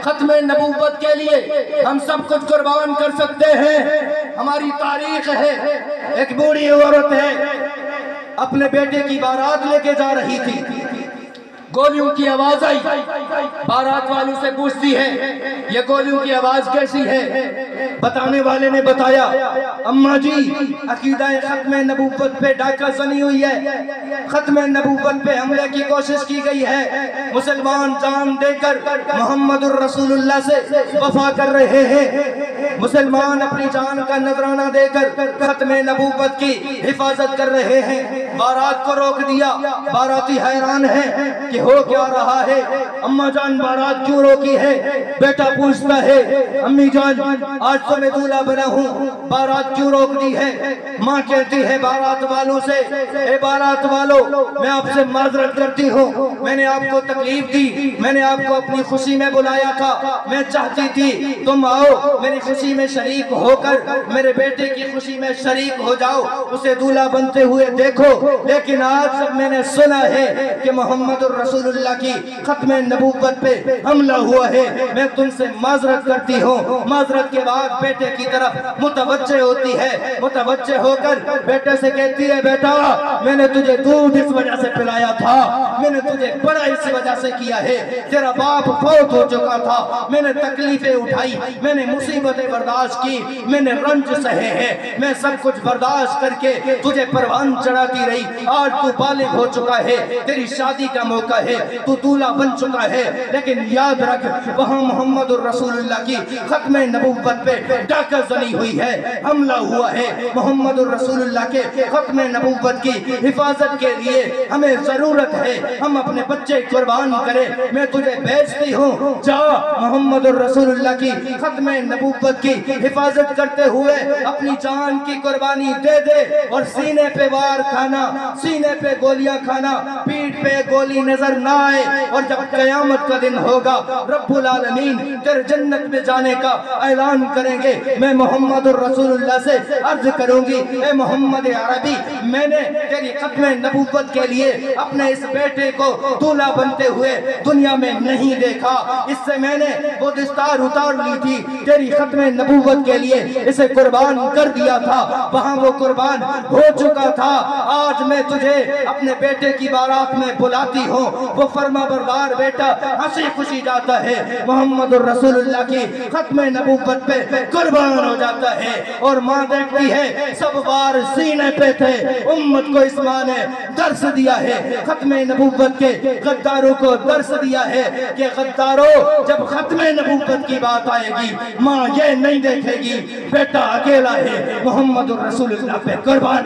ختم نبوت کے لیے ہم سب کچھ قربان کر سکتے ہیں۔ ہماری تاریخ ہے، ایک بوڑھی عورت ہے اپنے بیٹے کی بارات لے کے جا رہی تھی، گولیوں کی آواز آئی، بارات والوں سے پوچھتی ہے یہ گولیوں کی آواز کیسی ہے؟ بتانے والے نے بتایا اماں جی عقیدہ ختم نبوت پہ ڈاکہ زنی ہوئی ہے، ختم نبوت پہ حملے کی کوشش کی گئی ہے، مسلمان جان دے کر محمد الرسول اللہ سے وفا کر رہے ہیں، مسلمان اپنی جان کا نذرانہ دے کر ختم نبوت کی حفاظت کر رہے ہیں۔ بارات کو روک دیا، باراتی حیران ہے کہ ہو کیا رہا ہے، اماں جان بارات کیوں روکی ہے؟ بیٹا پوچھتا ہے امی جان آج تو میں دولہا بنا ہوں، بارات کیوں روک دی ہے؟ ماں کہتی ہے بارات والوں سے اے بارات والوں میں آپ سے معذرت کرتی ہوں، میں نے آپ کو تکلیف دی، میں نے آپ کو اپنی خوشی میں بلایا تھا، میں چاہتی تھی تم آؤ میری خوشی میں شریک ہو کر میرے بیٹے کی خوشی میں شریک ہو جاؤ، اسے دولہا بنتے ہوئے دیکھو، لیکن آج جب میں نے سنا ہے کہ محمد الرسول اللہ کی ختم نبوت پہ حملہ ہوا ہے میں تم سے معذرت کرتی ہوں۔ معذرت کے بعد بیٹے کی طرف متوجہ ہوتی ہے، متوجہ ہو کر بیٹے سے کہتی ہے بیٹا میں نے تجھے دودھ اس وجہ سے پلایا تھا، میں نے تجھے بڑا اس وجہ سے کیا ہے، تیرا باپ فوت ہو چکا تھا، میں نے تکلیفیں اٹھائی، میں نے مصیبتیں برداشت کی، میں نے رنج سہے ہیں، میں سب کچھ برداشت کر کے تجھے پروان چڑھاتی رہی، آج تو بالغ ہو چکا ہے، تیری شادی کا موقع ہے، تو دولہا بن چکا ہے، لیکن یاد رکھ وہاں محمد الرسول اللہ کی ختم نبوت پہ ڈاکہ زنی ہوئی ہے، حملہ ہوا ہے، محمد الرسول اللہ کے ختم نبوت کی حفاظت کے لیے ہمیں ضرورت ہے ہم اپنے بچے قربان کریں، میں تجھے بھیجتی ہوں جا محمد الرسول اللہ کی ختم نبوت کی حفاظت کرتے ہوئے اپنی جان کی قربانی دے دے، اور سینے پہ وار کھانا، سینے پہ گولیاں کھانا، پیٹھ پہ گولی نظر نہ آئے، اور جب قیامت کا دن ہوگا رب العالمین تیرے جنت میں جانے کا اعلان کریں گے، میں محمد الرسول اللہ سے عرض کروں گی اے محمد عربی میں نے تیری ختم نبوت کے لیے اپنے اس بیٹے کو دولہا بنتے ہوئے دنیا میں نہیں دیکھا، اس سے میں نے وہ دستار اتار لی تھی، تیری ختم نبوت کے لیے اسے قربان کر دیا تھا، وہاں وہ قربان ہو چکا تھا، آج میں تجھے اپنے بیٹے کی بارات میں بلاتی ہوں، وہ فرما بردار بیٹا ہنسی خوشی جاتا ہے، محمد الرسول اللہ کی ختم نبوت پہ قربان ہو جاتا ہے، اور ماں دیکھتی ہے سب وار سینے پہ تھے، امت کو اس ماں نے درس دیا ہے، ختم نبوت کے غداروں کو درس دیا ہے کہ غداروں جب ختم نبوت کی بات آئے گی ماں یہ نہیں دیکھے گی بیٹا اکیلا ہے محمد الرسول اللہ پہ قربان۔